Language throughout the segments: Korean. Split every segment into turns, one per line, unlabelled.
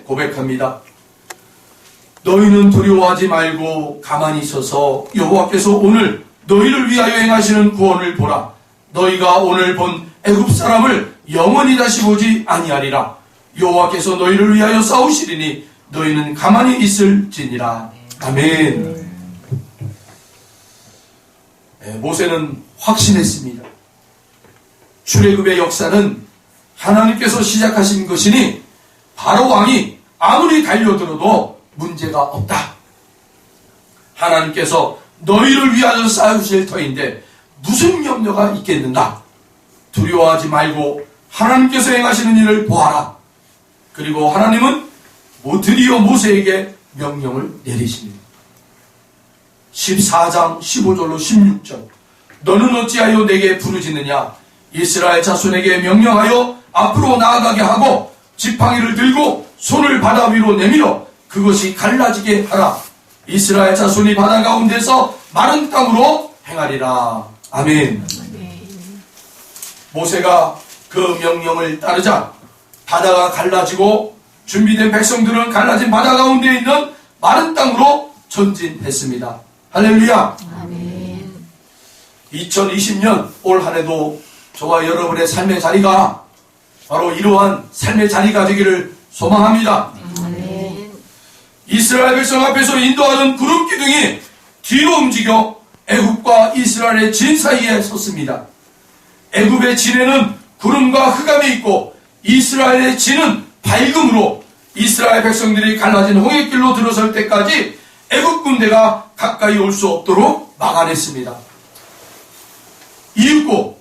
고백합니다. 너희는 두려워하지 말고 가만히 있어서 여호와께서 오늘 너희를 위하여 행하시는 구원을 보라. 너희가 오늘 본 애굽 사람을 영원히 다시 보지 아니하리라. 여호와께서 너희를 위하여 싸우시리니 너희는 가만히 있을지니라. 아멘. 모세는 확신했습니다. 출애굽의 역사는 하나님께서 시작하신 것이니 바로 왕이 아무리 달려들어도 문제가 없다. 하나님께서 너희를 위하여 쌓으실 터인데 무슨 염려가 있겠는가? 두려워하지 말고 하나님께서 행하시는 일을 보아라. 그리고 하나님은 드디어 모세에게 명령을 내리십니다. 14장 15절로 16절. 너는 어찌하여 내게 부르짖느냐? 이스라엘 자손에게 명령하여 앞으로 나아가게 하고 지팡이를 들고 손을 바다 위로 내밀어 그것이 갈라지게 하라. 이스라엘 자손이 바다 가운데서 마른 땅으로 행하리라. 아멘. 모세가 그 명령을 따르자 바다가 갈라지고 준비된 백성들은 갈라진 바다 가운데 있는 마른 땅으로 전진했습니다. 할렐루야.
아멘.
2020년 올 한 해도 저와 여러분의 삶의 자리가 바로 이러한 삶의 자리가 되기를 소망합니다.
아멘.
이스라엘 백성 앞에서 인도하는 구름 기둥이 뒤로 움직여 애굽과 이스라엘의 진 사이에 섰습니다. 애굽의 진에는 구름과 흑암이 있고 이스라엘의 진은 밝음으로 이스라엘 백성들이 갈라진 홍해길로 들어설 때까지 애굽 군대가 가까이 올 수 없도록 막아냈습니다. 이윽고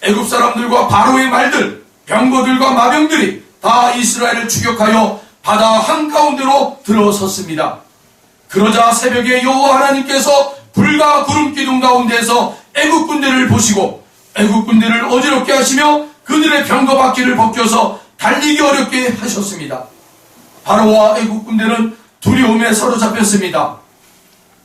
애굽 사람들과 바로의 말들, 병거들과 마병들이 다 이스라엘을 추격하여 바다 한가운데로 들어섰습니다. 그러자 새벽에 여호와 하나님께서 불과 구름 기둥 가운데에서 애굽 군대를 보시고 애굽 군대를 어지럽게 하시며 그들의 병거 바퀴를 벗겨서 달리기 어렵게 하셨습니다. 바로와 애굽 군대는 두려움에 사로잡혔습니다.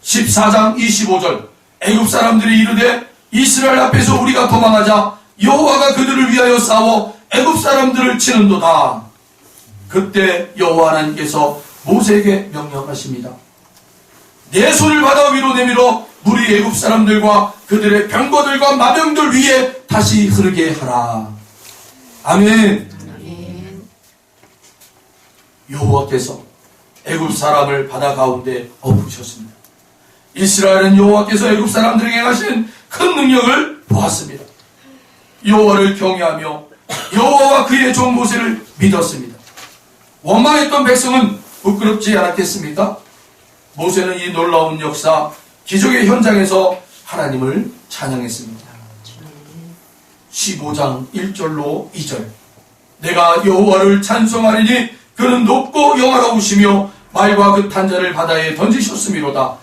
14장 25절. 애굽 사람들이 이르되 이스라엘 앞에서 우리가 도망하자 여호와가 그들을 위하여 싸워 애굽 사람들을 치는도다. 그때 여호와 하나님께서 모세에게 명령하십니다. 내 손을 바다 위로 내밀어 물이 애굽 사람들과 그들의 병거들과 마병들 위에 다시 흐르게 하라. 아멘. 여호와께서 애굽 사람을 바다 가운데 엎으셨습니다. 이스라엘은 여호와께서 애굽 사람들에게 행하신 큰 능력을 보았습니다. 여호와를 경외하며 여호와와 그의 종 모세를 믿었습니다. 원망했던 백성은 부끄럽지 않았겠습니까? 모세는 이 놀라운 역사, 기적의 현장에서 하나님을 찬양했습니다. 15장 1절로 2절. 내가 여호와를 찬송하리니 그는 높고 영화로우시며 말과 긋한 자를 바다에 던지셨음이로다.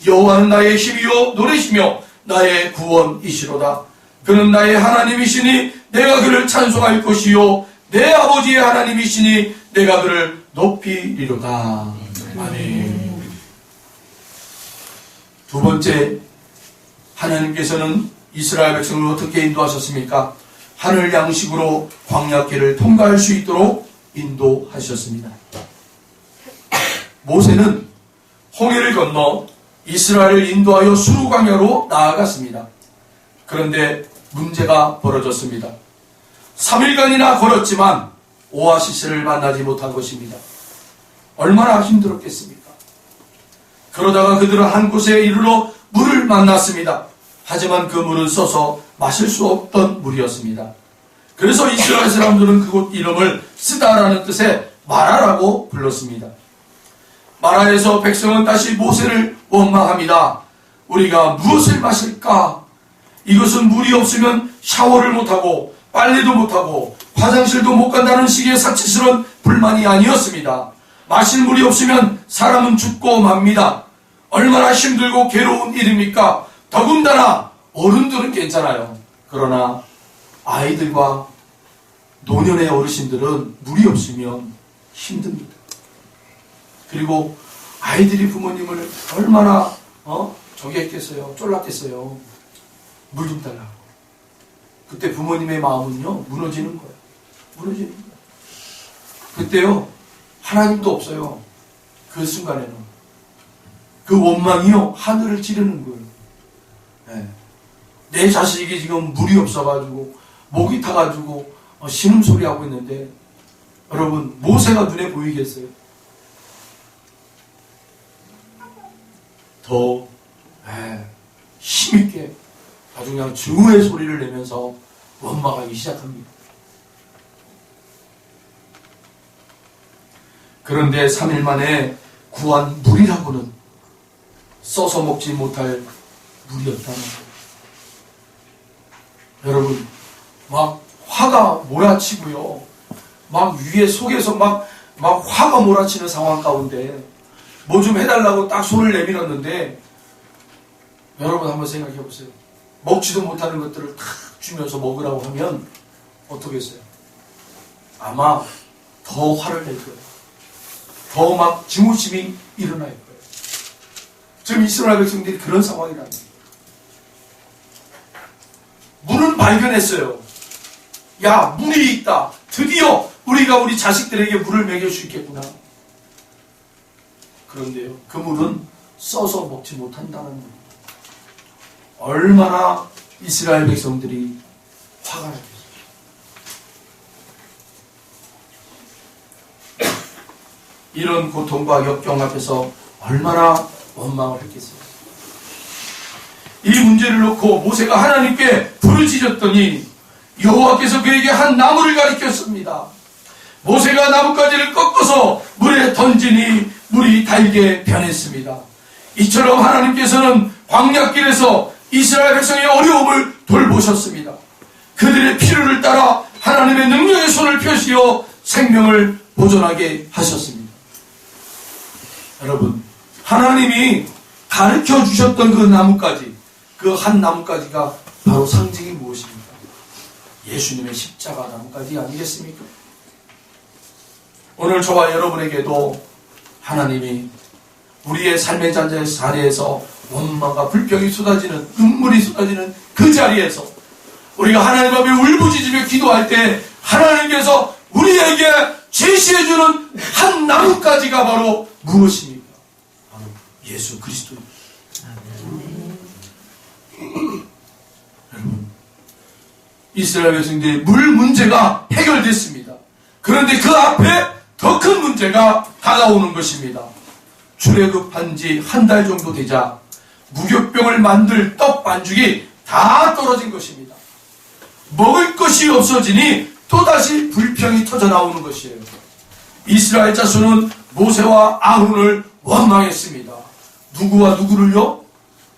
여호와는 나의 힘이요 노래시며 나의 구원이시로다. 그는 나의 하나님이시니 내가 그를 찬송할 것이요 내 아버지의 하나님이시니 내가 그를 높이리로다. 아멘. 두 번째, 하나님께서는 이스라엘 백성을 어떻게 인도하셨습니까? 하늘 양식으로 광야길을 통과할 수 있도록 인도하셨습니다. 모세는 홍해를 건너 이스라엘을 인도하여 수르 광야로 나아갔습니다. 그런데 문제가 벌어졌습니다. 3일간이나 걸었지만 오아시스를 만나지 못한 것입니다. 얼마나 힘들었겠습니까? 그러다가 그들은 한 곳에 이르러 물을 만났습니다. 하지만 그 물은 써서 마실 수 없던 물이었습니다. 그래서 이스라엘 사람들은 그곳 이름을 스다라는 뜻의 마라라고 불렀습니다. 마라에서 백성은 다시 모세를 원망합니다. 우리가 무엇을 마실까? 이것은 물이 없으면 샤워를 못하고 빨래도 못하고 화장실도 못 간다는 식의 사치스러운 불만이 아니었습니다. 마실 물이 없으면 사람은 죽고 맙니다. 얼마나 힘들고 괴로운 일입니까? 더군다나 어른들은 괜찮아요. 그러나 아이들과 노년의 어르신들은 물이 없으면 힘듭니다. 그리고 아이들이 부모님을 얼마나 저기 했겠어요. 쫄랐겠어요. 물 좀 달라고. 그때 부모님의 마음은요 무너지는 거예요. 무너지는 거예요. 그때요 하나님도 없어요. 그 순간에는. 그 원망이요, 하늘을 찌르는 거예요. 네. 내 자식이 지금 물이 없어가지고, 목이 타가지고, 신음소리 하고 있는데, 여러분, 모세가 눈에 보이겠어요? 더, 힘있게, 아주 그냥 증오의 소리를 내면서 원망하기 시작합니다. 그런데 3일 만에 구한 물이라고는 써서 먹지 못할 물이었다는 거예요. 여러분, 막 화가 몰아치고요. 막 위에 속에서 막 화가 몰아치는 상황 가운데 뭐 좀 해달라고 딱 손을 내밀었는데, 여러분 한번 생각해 보세요. 먹지도 못하는 것들을 탁 주면서 먹으라고 하면 어떻겠어요? 아마 더 화를 낼 거예요. 더 막 증오심이 일어날 거예요. 지금 이스라엘 백성들이 그런 상황이랍니다. 물은 발견했어요. 야, 물이 있다. 드디어 우리가 우리 자식들에게 물을 먹일 수 있겠구나. 그런데요, 그 물은 써서 먹지 못한다는 물. 얼마나 이스라엘 백성들이 화가 났겠어요. 이런 고통과 역경 앞에서 얼마나 원망을 했겠어요. 이 문제를 놓고 모세가 하나님께 부르짖었더니 여호와께서 그에게 한 나무를 가리켰습니다. 모세가 나뭇가지를 꺾어서 물에 던지니 물이 달게 변했습니다. 이처럼 하나님께서는 광야길에서 이스라엘 백성의 어려움을 돌보셨습니다. 그들의 필요를 따라 하나님의 능력의 손을 펴시어 생명을 보존하게 하셨습니다. 여러분, 하나님이 가르쳐 주셨던 그 나뭇가지, 그 한 나뭇가지가 바로 상징이 무엇입니까? 예수님의 십자가 나뭇가지 아니겠습니까? 오늘 저와 여러분에게도 하나님이 우리의 삶의 자리에서 원망과 불평이 쏟아지는, 눈물이 쏟아지는 그 자리에서 우리가 하나님 앞에 울부짖으며 기도할 때 하나님께서 우리에게 제시해주는 한 나뭇가지가 바로 무엇입니까? 바로 예수 그리스도입니다. 여러분, 이스라엘 백성들의 물 문제가 해결됐습니다. 그런데 그 앞에 더 큰 문제가 다가오는 것입니다. 출애굽한 지 한 달 정도 되자 무교병을 만들 떡 반죽이 다 떨어진 것입니다. 먹을 것이 없어지니 또다시 불평이 터져나오는 것이에요. 이스라엘 자손은 모세와 아론을 원망했습니다. 누구와 누구를요?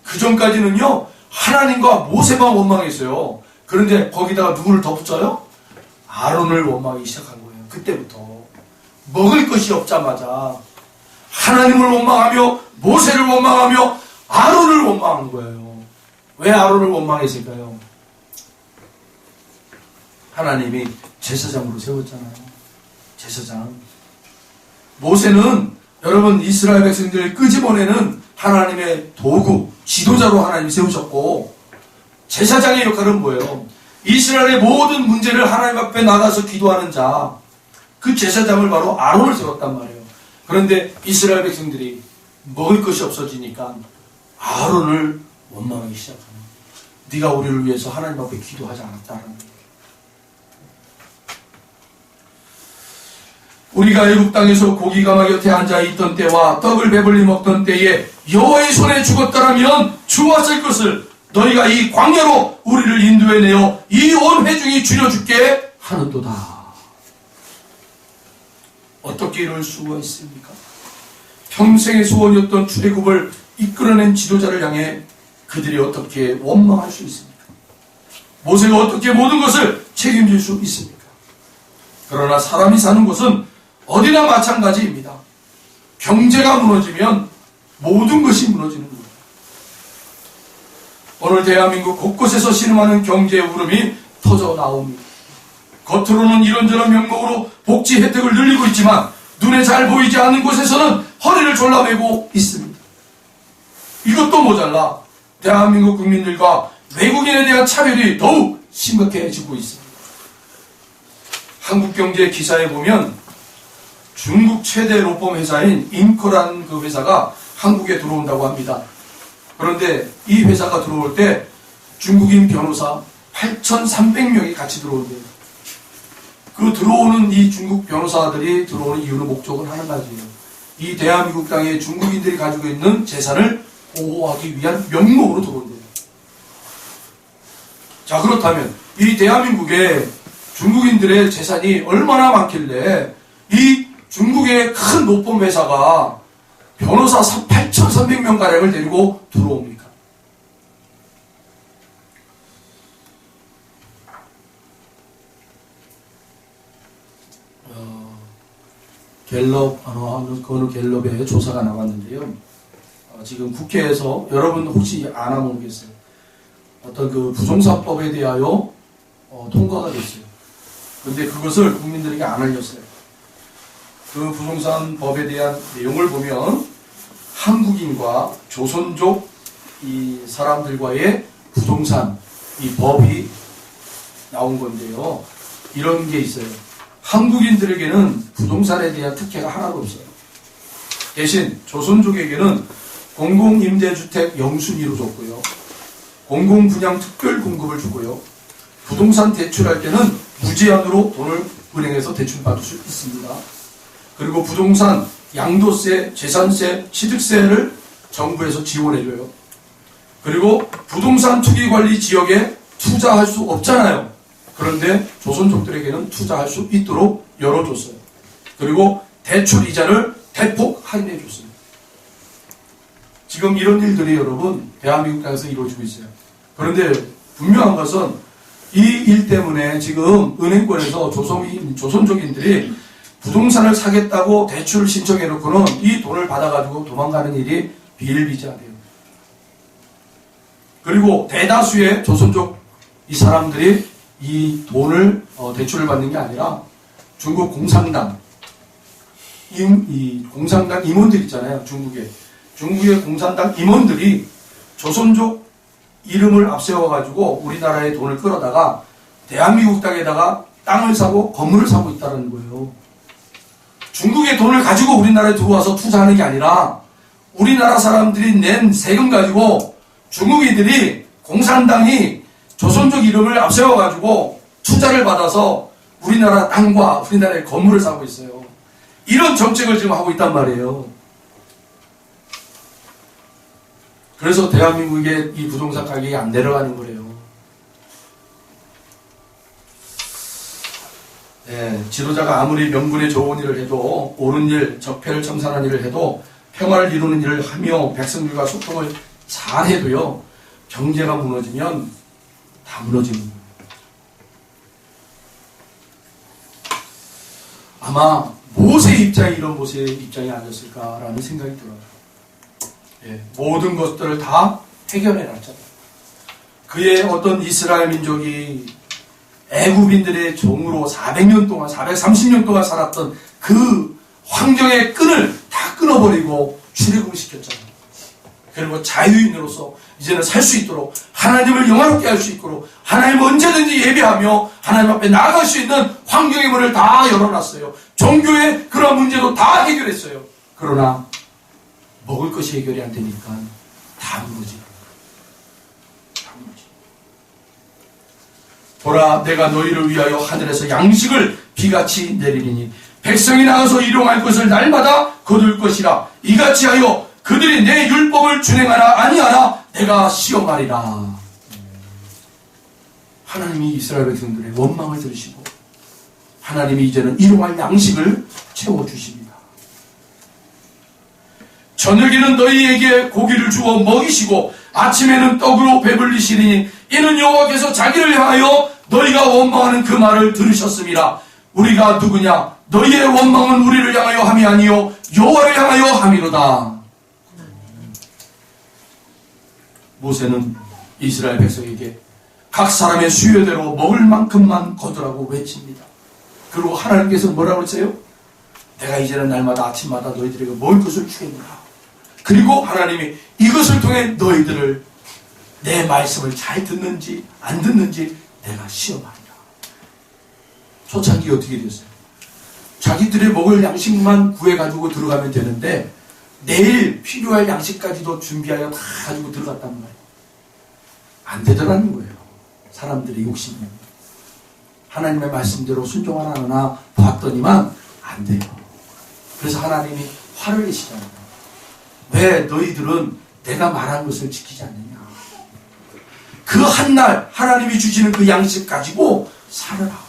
그 전까지는요, 하나님과 모세만 원망했어요. 그런데 거기다가 누구를 덧붙여요? 아론을 원망하기 시작한 거예요. 그때부터 먹을 것이 없자마자 하나님을 원망하며 모세를 원망하며 아론을 원망한 거예요. 왜 아론을 원망했을까요? 하나님이 제사장으로 세웠잖아요. 제사장. 모세는 여러분 이스라엘 백성들을 끄집어내는 하나님의 도구, 지도자로 하나님이 세우셨고, 제사장의 역할은 뭐예요? 이스라엘의 모든 문제를 하나님 앞에 나가서 기도하는 자, 그 제사장을 바로 아론을 세웠단 말이에요. 그런데 이스라엘 백성들이 먹을 것이 없어지니까 아론을 원망하기 시작합니다. 네가 우리를 위해서 하나님 앞에 기도하지 않았다는 거예요. 우리가 애굽 땅에서 고기 가마 곁에 앉아 있던 때와 떡을 배불리 먹던 때에 여호와의 손에 죽었더라면 주었을 것을 너희가 이 광야로 우리를 인도해내어 이 온 회중이 줄여줄게 하는도다. 어떻게 이럴 수가 있습니까? 평생의 소원이었던 출애굽을 이끌어낸 지도자를 향해 그들이 어떻게 원망할 수 있습니까? 모세가 어떻게 모든 것을 책임질 수 있습니까? 그러나 사람이 사는 곳은 어디나 마찬가지입니다. 경제가 무너지면 모든 것이 무너지는 거예요. 오늘 대한민국 곳곳에서 신음하는 경제의 울음이 터져 나옵니다. 겉으로는 이런저런 명목으로 복지 혜택을 늘리고 있지만 눈에 잘 보이지 않는 곳에서는 허리를 졸라매고 있습니다. 이것도 모자라 대한민국 국민들과 외국인에 대한 차별이 더욱 심각해지고 있습니다. 한국경제 기사에 보면 중국 최대 로펌 회사인 인커라는 그 회사가 한국에 들어온다고 합니다. 그런데 이 회사가 들어올 때 중국인 변호사 8,300명이 같이 들어온대요. 그 들어오는 이 중국 변호사들이 들어오는 이유는 목적은 하는 가지예요. 이 대한민국 땅에 중국인들이 가지고 있는 재산을 보호하기 위한 명목으로 들어온대요. 자, 그렇다면 이 대한민국에 중국인들의 재산이 얼마나 많길래 이 중국의 큰 로펌 회사가 변호사 8,300명가량을 데리고 들어옵니까? 갤럽, 어느 갤럽의 조사가 나왔는데요. 지금 국회에서 여러분 혹시 아나 모르겠어요. 어떤 그 부동산법에 대하여 통과가 됐어요. 그런데 그것을 국민들에게 안 알렸어요. 그 부동산법에 대한 내용을 보면 한국인과 조선족 이 사람들과의 부동산 이 법이 나온 건데요. 이런 게 있어요. 한국인들에게는 부동산에 대한 특혜가 하나도 없어요. 대신 조선족에게는 공공임대주택 영순위로 줬고요. 공공분양 특별 공급을 주고요. 부동산 대출할 때는 무제한으로 돈을 은행에서 대출받을 수 있습니다. 그리고 부동산 양도세, 재산세, 취득세를 정부에서 지원해줘요. 그리고 부동산 투기관리 지역에 투자할 수 없잖아요. 그런데 조선족들에게는 투자할 수 있도록 열어줬어요. 그리고 대출 이자를 대폭 할인해줬어요. 지금 이런 일들이 여러분 대한민국 땅에서 이루어지고 있어요. 그런데 분명한 것은 이 일 때문에 지금 은행권에서 조선족인들이 부동산을 사겠다고 대출을 신청해놓고는 이 돈을 받아가지고 도망가는 일이 비일비재하대요. 그리고 대다수의 조선족 이 사람들이 이 돈을 대출을 받는 게 아니라 중국 공산당 공산당 임원들 있잖아요. 중국의 공산당 임원들이 조선족 이름을 앞세워가지고 우리나라의 돈을 끌어다가 대한민국 땅에다가 땅을 사고 건물을 사고 있다는 거예요. 중국의 돈을 가지고 우리나라에 들어와서 투자하는 게 아니라 우리나라 사람들이 낸 세금 가지고 중국인들이 공산당이 조선족 이름을 앞세워가지고 투자를 받아서 우리나라 땅과 우리나라의 건물을 사고 있어요. 이런 정책을 지금 하고 있단 말이에요. 그래서 대한민국의 이 부동산 가격이 안 내려가는 거래요. 네, 지도자가 아무리 명분에 좋은 일을 해도 옳은 일, 적폐를 청산한 일을 해도 평화를 이루는 일을 하며 백성들과 소통을 잘 해도요. 경제가 무너지면 다 무너지는 거예요. 아마 모세의 입장이 이런 모세의 입장이 아니었을까라는 생각이 들어요. 예, 모든 것들을 다 해결해 놨잖아요. 그의 어떤 이스라엘 민족이 애굽인들의 종으로 400년 동안, 430년 동안 살았던 그 환경의 끈을 다 끊어버리고 출애굽을 시켰잖아요. 그리고 자유인으로서 이제는 살 수 있도록 하나님을 영화롭게 할 수 있도록 하나님을 언제든지 예배하며 하나님 앞에 나아갈 수 있는 환경의 문을 다 열어놨어요. 종교의 그런 문제도 다 해결했어요. 그러나 먹을 것이 해결이 안 되니까 다 무너지. 보라, 내가 너희를 위하여 하늘에서 양식을 비같이 내리리니 백성이 나가서 일용할 것을 날마다 거둘 것이라. 이같이 하여 그들이 내 율법을 준행하나 아니하나 내가 시험하리라. 하나님이 이스라엘 백성들의 원망을 들으시고 하나님이 이제는 일용할 양식을 채워주십니다. 저녁에는 너희에게 고기를 주어 먹이시고 아침에는 떡으로 배불리시리니 이는 여호와께서 자기를 향하여 너희가 원망하는 그 말을 들으셨음이라. 우리가 누구냐? 너희의 원망은 우리를 향하여 함이 아니요 여호와를 향하여 함이로다. 모세는 이스라엘 백성에게 각 사람의 수요대로 먹을 만큼만 거두라고 외칩니다. 그리고 하나님께서 뭐라고 했어요? 내가 이제는 날마다 아침마다 너희들에게 먹을 것을 주겠노라. 그리고 하나님이 이것을 통해 너희들을 내 말씀을 잘 듣는지 안 듣는지 내가 시험하리라. 초창기가 어떻게 됐어요? 자기들의 먹을 양식만 구해가지고 들어가면 되는데 내일 필요할 양식까지도 준비하여 다 가지고 들어갔단 말이에요. 안 되더라는 거예요. 사람들의 욕심이. 하나님의 말씀대로 순종하나 봤더니만 안 돼요. 그래서 하나님이 화를 내시잖아요. 왜 너희들은 내가 말한 것을 지키지 않느냐. 그 한날 하나님이 주시는 그 양식 가지고 살아라.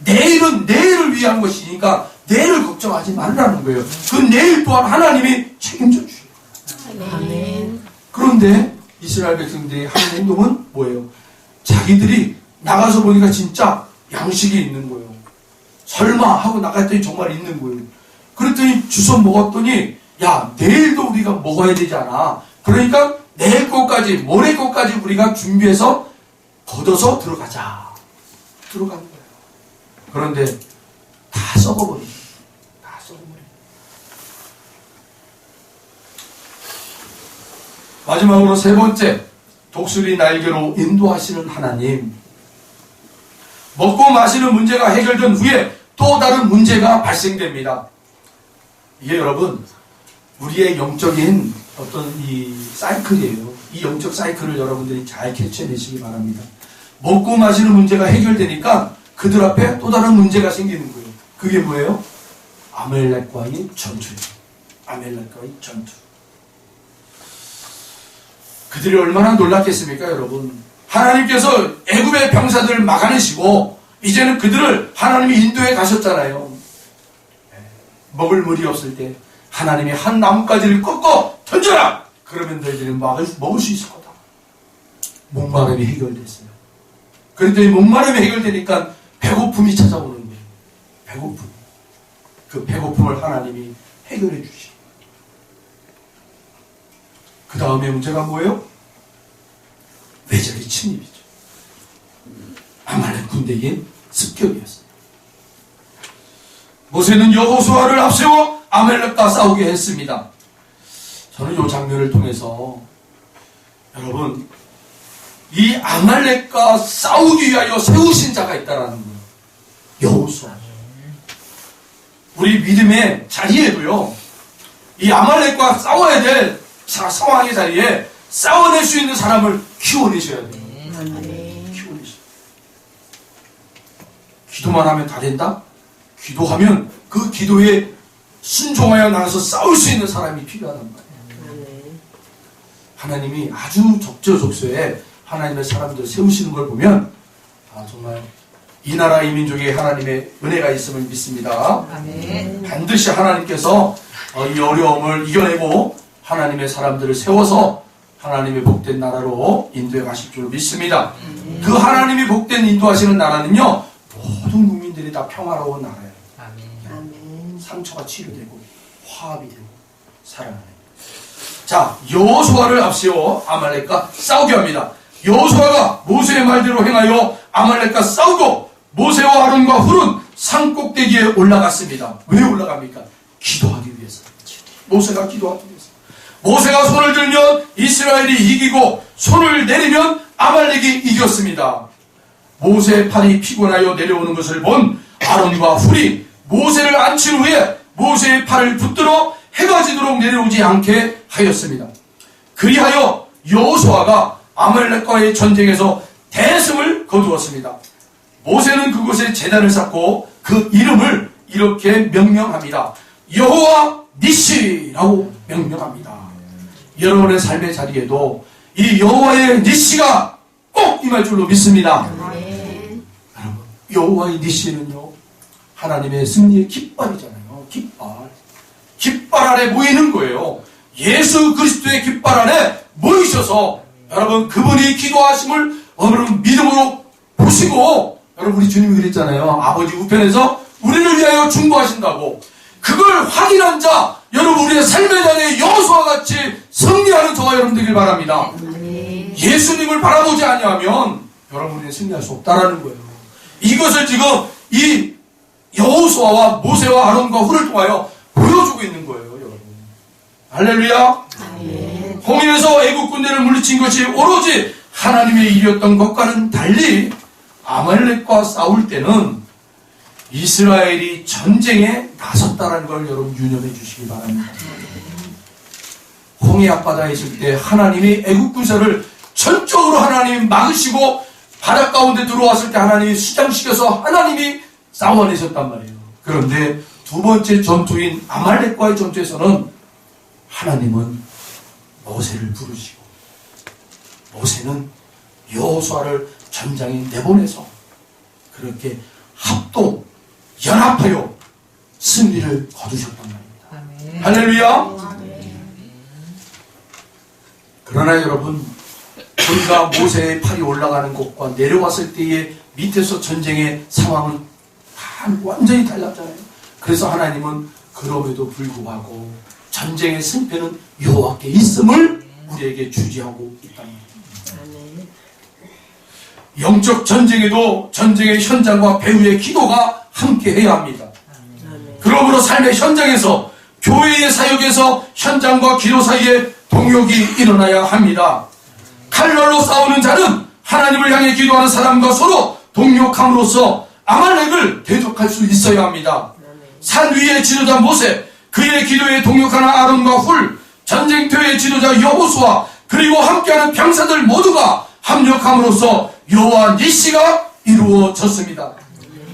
내일은 내일을 위한 것이니까 내일을 걱정하지 말라는 거예요. 그 내일 또한 하나님이 책임져 주셔요.
아멘.
그런데 이스라엘 백성들이 하는 행동은 뭐예요? 자기들이 나가서 보니까 진짜 양식이 있는 거예요. 설마 하고 나갔더니 정말 있는 거예요. 그랬더니 주워 먹었더니 야, 내일도 우리가 먹어야 되지 않아. 그러니까 내일 것까지 모레 것까지 우리가 준비해서 걷어서 들어가자. 들어간 거예요. 그런데 다 썩어버리죠. 다 썩어버려요. 마지막으로 세 번째, 독수리 날개로 인도하시는 하나님. 먹고 마시는 문제가 해결된 후에 또 다른 문제가 발생됩니다. 이게 여러분, 우리의 영적인 어떤 이 사이클이에요. 이 영적 사이클을 여러분들이 잘 캐치해내시기 바랍니다. 먹고 마시는 문제가 해결되니까 그들 앞에 또 다른 문제가 생기는 거예요. 그게 뭐예요? 아말렉과의 전투예요. 아말렉과의 전투. 그들이 얼마나 놀랐겠습니까, 여러분? 하나님께서 애굽의 병사들을 막아내시고 이제는 그들을 하나님이 인도해 가셨잖아요. 먹을 물이 없을 때 하나님이 한 나뭇가지를 꺾어 던져라! 그러면 너희들이 먹을 수 있을 거다. 목마름이 해결됐어요. 그랬더니 목마름이 해결되니까 배고픔이 찾아오는 거예요. 배고픔. 그 배고픔을 하나님이 해결해 주시고. 그 다음에 문제가 뭐예요? 외적의 침입이죠. 아말렉 군대의 습격이었어요. 모세는 여호수아를 앞세워 아말렉과 싸우게 했습니다. 저는 이 장면을 통해서 여러분, 이 아말렉과 싸우기 위하여 세우신 자가 있다는 거예요. 여호수아. 우리 믿음의 자리에도요, 이 아말렉과 싸워야 될 상황의 자리에 싸워낼 수 있는 사람을 키워내셔야 돼요. 키워내셔야. 기도만 하면 다 된다? 기도하면 그 기도에 순종하여 나가서 싸울 수 있는 사람이 필요하단 말이에요. 하나님이 아주 적재적소에 하나님의 사람들을 세우시는 걸 보면 정말 이 나라 이 민족에 하나님의 은혜가 있음을 믿습니다.
아멘.
반드시 하나님께서 이 어려움을 이겨내고 하나님의 사람들을 세워서 하나님의 복된 나라로 인도해 가실 줄 믿습니다. 그 하나님이 복된 인도하시는 나라는요, 모든 국민들이 다 평화로운 나라예요.
아멘.
상처가 치료되고 화합이 되고 살아나요. 자, 여호수아를 앞세워 아말렉과 싸우게 합니다. 여호수아가 모세의 말대로 행하여 아말렉과 싸우고 모세와 아론과 훌은 산 꼭대기에 올라갔습니다. 왜 올라갑니까? 기도하기 위해서. 모세가 기도하기 위해서. 모세가 손을 들면 이스라엘이 이기고 손을 내리면 아말렉이 이겼습니다. 모세의 팔이 피곤하여 내려오는 것을 본 아론과 훌이 모세를 앉힌 후에 모세의 팔을 붙들어 해가 지도록 내려오지 않게 하였습니다. 그리하여 여호수아가 아말렉과의 전쟁에서 대승을 거두었습니다. 모세는 그곳에 제단을 쌓고 그 이름을 이렇게 명명합니다. 여호와 니시라고 명명합니다. 여러분의 삶의 자리에도 이 여호와의 니시가 꼭 임할 줄로 믿습니다.
아멘.
여러분, 여호와의 니시는요, 하나님의 승리의 깃발이잖아요. 깃발. 깃발 아래 모이는 거예요. 예수 그리스도의 깃발 안에 모이셔서 여러분, 그분이 기도하심을 여러분 믿음으로 보시고, 여러분, 우리 주님이 그랬잖아요. 아버지 우편에서 우리를 위하여 중보하신다고. 그걸 확인한 자, 여러분, 우리의 삶의 자리에 여호수아 같이 승리하는 저와 여러분 되길 바랍니다.
아멘.
예수님을 바라보지 아니하면 여러분이 승리할 수 없다라는 거예요. 이것을 지금 이 여호수아와 모세와 아론과 훌을 통하여 보여주고 있는 거예요, 여러분. 할렐루야.
아멘.
홍해에서 애국 군대를 물리친 것이 오로지 하나님의 일이었던 것과는 달리 아말렉과 싸울 때는 이스라엘이 전쟁에 나섰다는 걸 여러분 유념해 주시기 바랍니다. 홍해 앞바다에 있을 때 하나님이 애국 군사를 전적으로 하나님이 막으시고 바다 가운데 들어왔을 때 하나님이 수장시켜서 하나님이 싸워내셨단 말이에요. 그런데 두 번째 전투인 아말렉과의 전투에서는 하나님은 모세를 부르시고 모세는 여호수아를 전장에 내보내서 그렇게 합동 연합하여 승리를 거두셨단 말입니다. 할렐루야. 그러나 여러분, 우리가 모세의 팔이 올라가는 곳과 내려왔을 때의 밑에서 전쟁의 상황은 다 완전히 달랐잖아요. 그래서 하나님은 그럼에도 불구하고 전쟁의 승패는 여호와께 있음을 우리에게 주지하고 있답니다. 영적 전쟁에도 전쟁의 현장과 배후의 기도가 함께 해야 합니다. 그러므로 삶의 현장에서 교회의 사역에서 현장과 기도 사이에 동역이 일어나야 합니다. 칼날로 싸우는 자는 하나님을 향해 기도하는 사람과 서로 동역함으로써 아말렉을 대적할 수 있어야 합니다. 산 위의 지도자 모세, 그의 기도에 동역하는 아론과 훌, 전쟁터의 지도자 여호수아, 그리고 함께하는 병사들 모두가 합력함으로써 여호와 니시가 이루어졌습니다.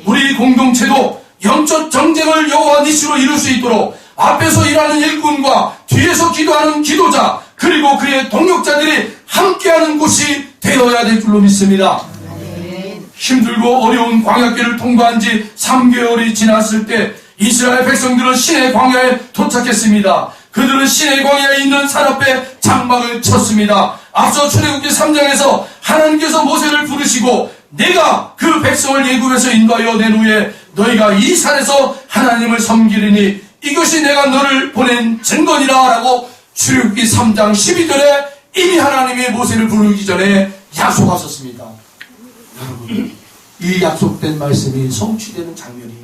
우리 공동체도 영적 정쟁을 여호와 니시로 이룰 수 있도록 앞에서 일하는 일꾼과 뒤에서 기도하는 기도자, 그리고 그의 동역자들이 함께하는 곳이 되어야 될 줄로 믿습니다. 힘들고 어려운 광야길을 통과한 지 3개월이 지났을 때 이스라엘 백성들은 시내 광야에 도착했습니다. 그들은 시내 광야에 있는 산 앞에 장막을 쳤습니다. 앞서 출애굽기 3장에서 하나님께서 모세를 부르시고 내가 그 백성을 애굽에서 인도하여 낸 후에 너희가 이 산에서 하나님을 섬기리니 이것이 내가 너를 보낸 증거니라 라고 출애굽기 3장 12절에 이미 하나님이 모세를 부르기 전에 약속하셨습니다. 여러분, 이 약속된 말씀이 성취되는 장면이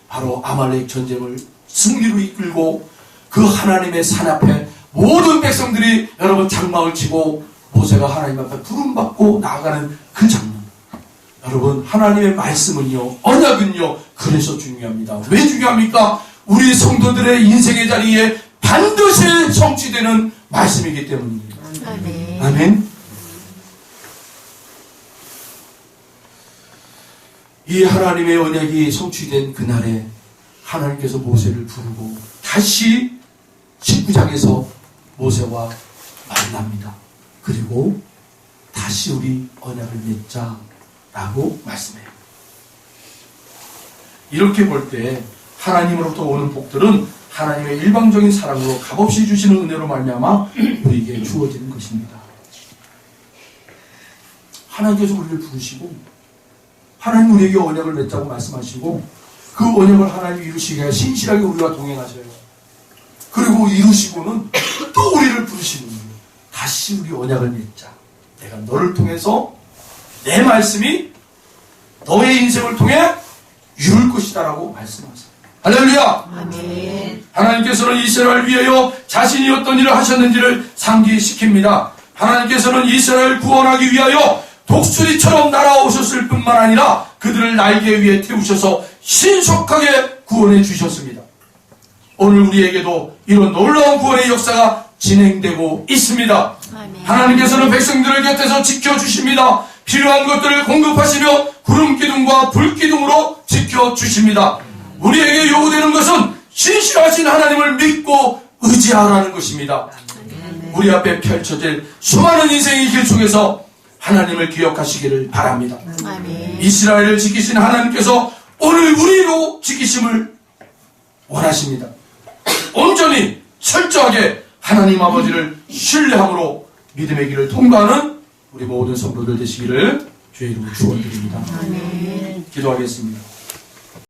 바로 아말렉 전쟁을 승리로 이끌고 그 하나님의 산 앞에 모든 백성들이 여러분 장막을 치고 모세가 하나님 앞에 부름받고 나아가는 그 장면. 여러분, 하나님의 말씀은요, 언약은요, 그래서 중요합니다. 왜 중요합니까? 우리 성도들의 인생의 자리에 반드시 성취되는 말씀이기 때문입니다. 아멘. 이 하나님의 언약이 성취된 그날에 하나님께서 모세를 부르고 다시 19장에서 모세와 만납니다. 그리고 다시 우리 언약을 맺자라고 말씀해요. 이렇게 볼 때 하나님으로부터 오는 복들은 하나님의 일방적인 사랑으로 값없이 주시는 은혜로 말미암아 우리에게 주어지는 것입니다. 하나님께서 우리를 부르시고 하나님 우리에게 언약을 맺자고 말씀하시고 그 언약을 하나님 이루시기 위해 신실하게 우리와 동행하셔요. 그리고 이루시고는 또 우리를 부르시는 거예요. 다시 우리 언약을 맺자. 내가 너를 통해서 내 말씀이 너의 인생을 통해 이룰 것이다 라고 말씀하세요. 할렐루야.
아멘.
하나님께서는 이스라엘을 위하여 자신이 어떤 일을 하셨는지를 상기시킵니다. 하나님께서는 이스라엘을 구원하기 위하여 독수리처럼 날아오셨을 뿐만 아니라 그들을 날개 위에 태우셔서 신속하게 구원해 주셨습니다. 오늘 우리에게도 이런 놀라운 구원의 역사가 진행되고 있습니다.
아멘.
하나님께서는 백성들을 곁에서 지켜주십니다. 필요한 것들을 공급하시며 구름기둥과 불기둥으로 지켜주십니다. 우리에게 요구되는 것은 신실하신 하나님을 믿고 의지하라는 것입니다. 우리 앞에 펼쳐질 수많은 인생의 길 속에서 하나님을 기억하시기를 바랍니다.
아멘.
이스라엘을 지키신 하나님께서 오늘 우리로 지키심을 원하십니다. 온전히 철저하게 하나님 아버지를 신뢰함으로 믿음의 길을 통과하는 우리 모든 성도들 되시기를 주의 이름으로 축원드립니다.
아멘.
기도하겠습니다.